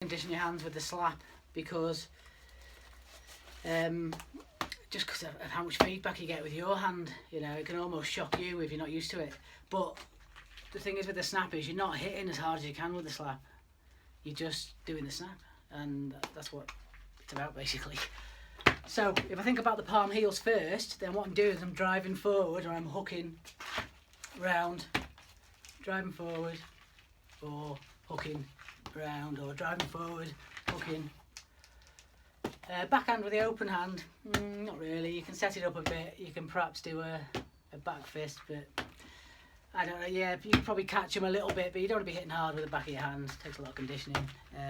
Condition your hands with the slap because just because of how much feedback you get with your hand, you know, it can almost shock you if you're not used to it. But the thing is with the snap is you're not hitting as hard as you can with the slap. You're just doing the snap, and that's what it's about basically. So if I think about the palm heels first, then what I'm doing is I'm driving forward or I'm hooking round, driving forward or hooking round or driving forward, hooking. Backhand with the open hand, not really. You can set it up a bit. You can perhaps do a back fist, but I don't know. Yeah, you can probably catch them a little bit, but you don't want to be hitting hard with the back of your hand. It takes a lot of conditioning,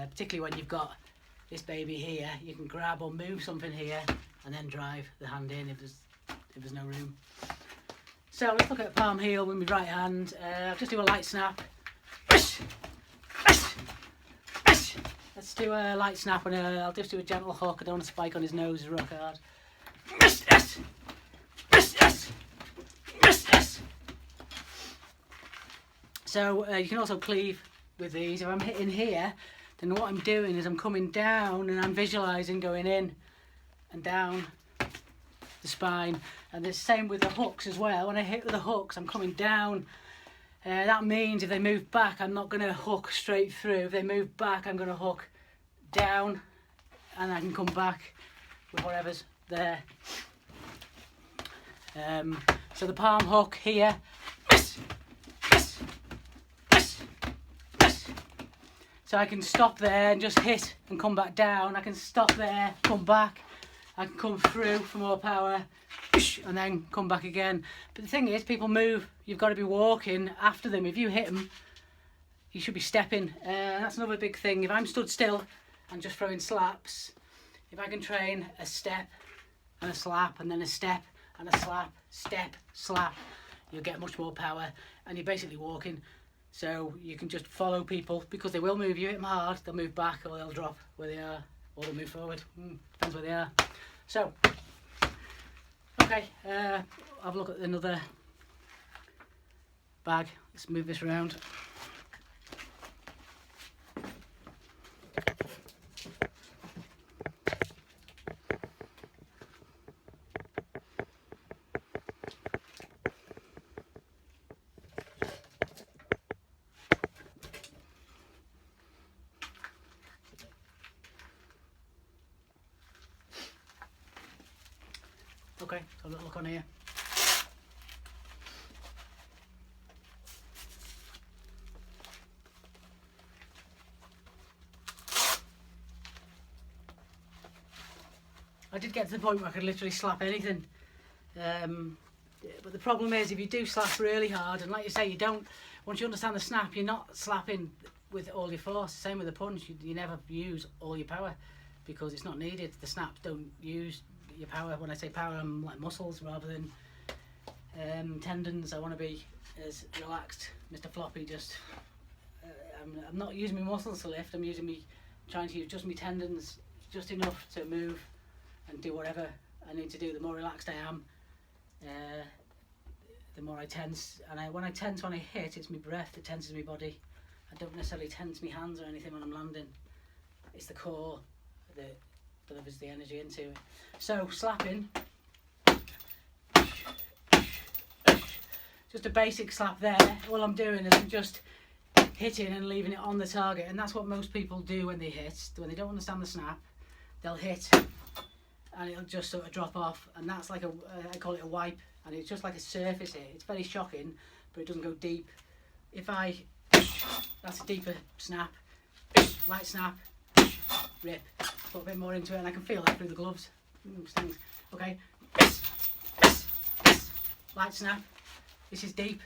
particularly when you've got this baby here. You can grab or move something here and then drive the hand in if there's no room. So let's look at palm heel with my right hand. I'll just do a light snap. Let's do a light snap and I'll just do a gentle hook. I don't want to spike on his nose rock hard. So you can also cleave with these. If I'm hitting here, then what I'm doing is I'm coming down and I'm visualising going in and down the spine. And the same with the hooks as well. When I hit with the hooks, I'm coming down. That means if they move back, I'm not going to hook straight through. If they move back, I'm going to hook down and I can come back with whatever's there. So the palm hook here. So I can stop there and just hit and come back down. I can stop there, come back. I can come through for more power and then come back again. But the thing is, people move. You've got to be walking after them. If you hit them, you should be stepping. That's another big thing. If I'm stood still and just throwing slaps, if I can train a step and a slap and then a step and a slap, step, slap, you'll get much more power and you're basically walking. So you can just follow people because they will move. You hit them hard, they'll move back or they'll drop where they are or they'll move forward. Depends where they are. So, okay, have a look at another bag. Let's move this around. Okay, so a little look on here. I did get to the point where I could literally slap anything. But the problem is if you do slap really hard, and like you say, you don't, once you understand the snap, you're not slapping with all your force. Same with the punch, you never use all your power because it's not needed. The snaps don't use your power. When I say power, I'm like muscles rather than tendons. I want to be as relaxed. Mr. Floppy just, I'm not using my muscles to lift, I'm trying to use just my tendons, just enough to move and do whatever I need to do. The more relaxed I am, the more I tense. And when I tense when I hit, it's my breath that tenses my body. I don't necessarily tense my hands or anything when I'm landing. It's the core that delivers the energy into it. So slapping, just a basic slap there. All I'm doing is I'm just hitting and leaving it on the target, and that's what most people do when they hit. When they don't understand the snap, they'll hit and it'll just sort of drop off, and that's like I call it a wipe, and it's just like a surface hit. It's very shocking, but it doesn't go deep. If that's a deeper snap, light snap, rip, put a bit more into it, and I can feel that through the gloves. Stings. Okay, light snap, this is deep,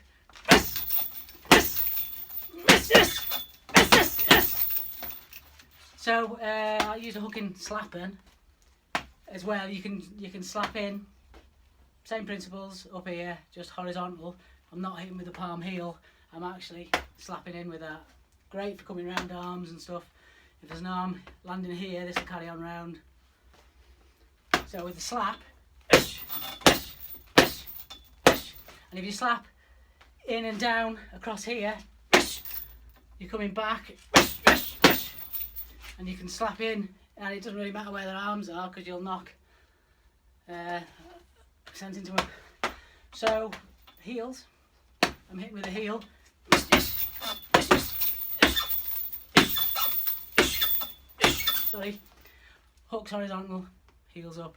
so I'll use a hooking slapping as well. You can slap in, same principles up here, just horizontal. I'm not hitting with the palm heel, I'm actually slapping in with that. Great for coming round arms and stuff. If there's an arm landing here, this will carry on round. So with the slap, and if you slap in and down across here, you're coming back, and you can slap in, and it doesn't really matter where their arms are because you'll knock sense into them. So heels, I'm hitting with a heel. Sorry, hooks horizontal, heels up.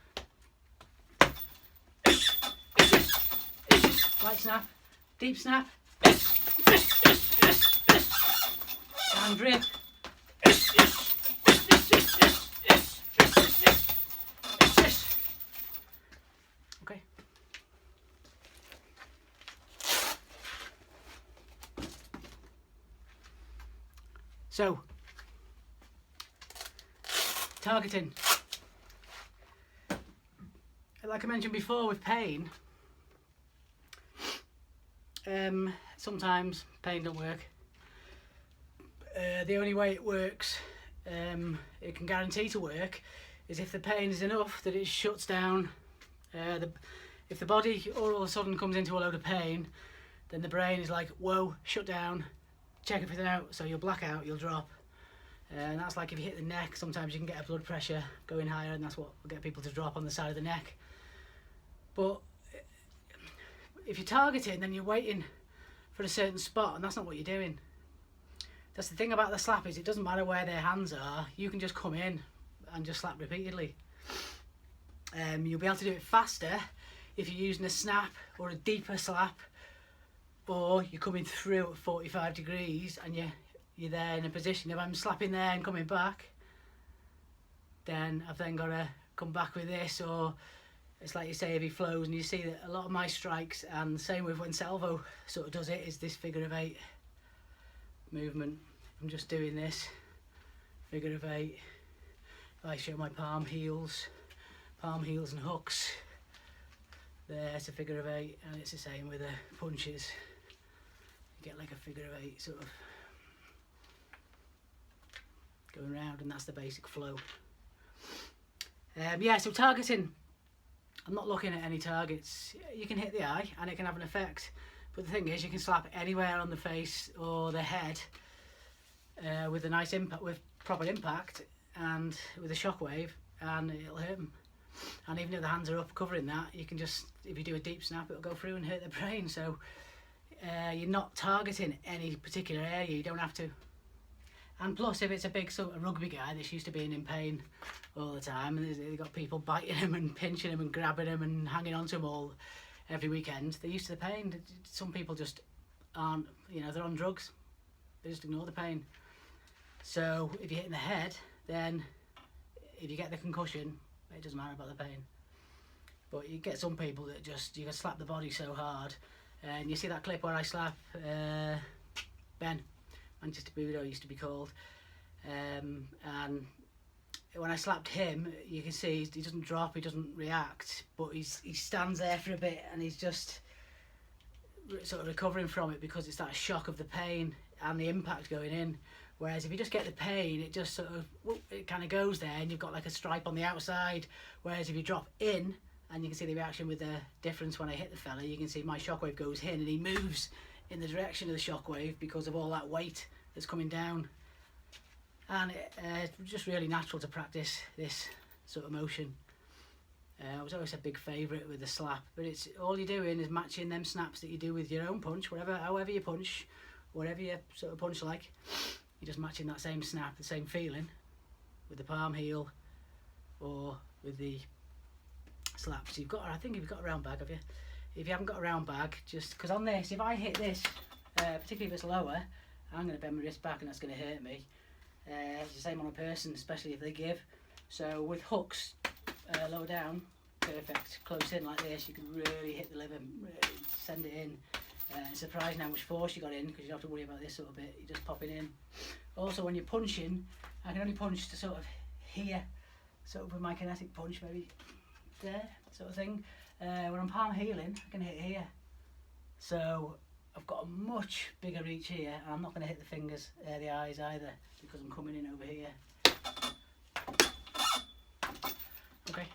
Light snap, deep snap, and rip. Okay. So, targeting. Like I mentioned before with pain, sometimes pain don't work. The only way it works, it can guarantee to work, is if the pain is enough that it shuts down. If the body all of a sudden comes into a load of pain, then the brain is like, whoa, shut down, check everything out, so you'll black out, you'll drop. And that's like if you hit the neck, sometimes you can get a blood pressure going higher, and that's what will get people to drop on the side of the neck. But if you're targeting, then you're waiting for a certain spot, and that's not what you're doing. That's the thing about the slap, is it doesn't matter where their hands are, you can just come in and just slap repeatedly. You'll be able to do it faster if you're using a snap or a deeper slap, or you're coming through at 45 degrees and you're there in a position. If I'm slapping there and coming back, then I've then got to come back with this, or it's like you say, if he flows, and you see that a lot of my strikes, and the same with when Salvo sort of does it, is this figure of 8 movement. I'm just doing this figure of 8. I show my palm heels and hooks. There's a figure of 8, and it's the same with the punches. You get like a figure of 8 sort of going round, and that's the basic flow. Yeah, so targeting, I'm not looking at any targets. You can hit the eye and it can have an effect, but the thing is, you can slap anywhere on the face or the head with a nice impact, with proper impact and with a shockwave, and it'll hurt them. And even if the hands are up covering that, you can just, if you do a deep snap, it'll go through and hurt the brain. So you're not targeting any particular area, you don't have to. And plus, if it's a big sort of rugby guy that's used to being in pain all the time, and they've got people biting him and pinching him and grabbing him and hanging on to him all every weekend, they're used to the pain. Some people just aren't, you know, they're on drugs, they just ignore the pain. So if you're hitting the head, then if you get the concussion, it doesn't matter about the pain. But you get some people that just, you can slap the body so hard. And you see that clip where I slap Ben, Manchester Budo used to be called, and when I slapped him, you can see he doesn't drop, he doesn't react, but he stands there for a bit, and he's just sort of recovering from it, because it's that shock of the pain and the impact going in. Whereas if you just get the pain, it just sort of, it kind of goes there, and you've got like a stripe on the outside. Whereas if you drop in, and you can see the reaction with the difference when I hit the fella, you can see my shockwave goes in, and he moves in the direction of the shockwave because of all that weight that's coming down. And it's just really natural to practice this sort of motion. It was always a big favourite with the slap, but it's all you're doing is matching them snaps that you do with your own punch, however you punch, whatever you sort of punch like. You're just matching that same snap, the same feeling, with the palm heel or with the slaps. You've got, I think you've got a round bag, have you? If you haven't got a round bag, just because on this, if I hit this, particularly if it's lower, I'm going to bend my wrist back and that's going to hurt me. It's the same on a person, especially if they give. So with hooks lower down, perfect, close in like this, you can really hit the liver, really send it in. It's surprising how much force you got in, because you don't have to worry about this sort of bit, you're just popping in. Also when you're punching, I can only punch to sort of here, sort of with my kinetic punch, maybe there, sort of thing. When I'm palm healing, I can hit here. So I've got a much bigger reach here, and I'm not going to hit the fingers, the eyes either, because I'm coming in over here. Okay.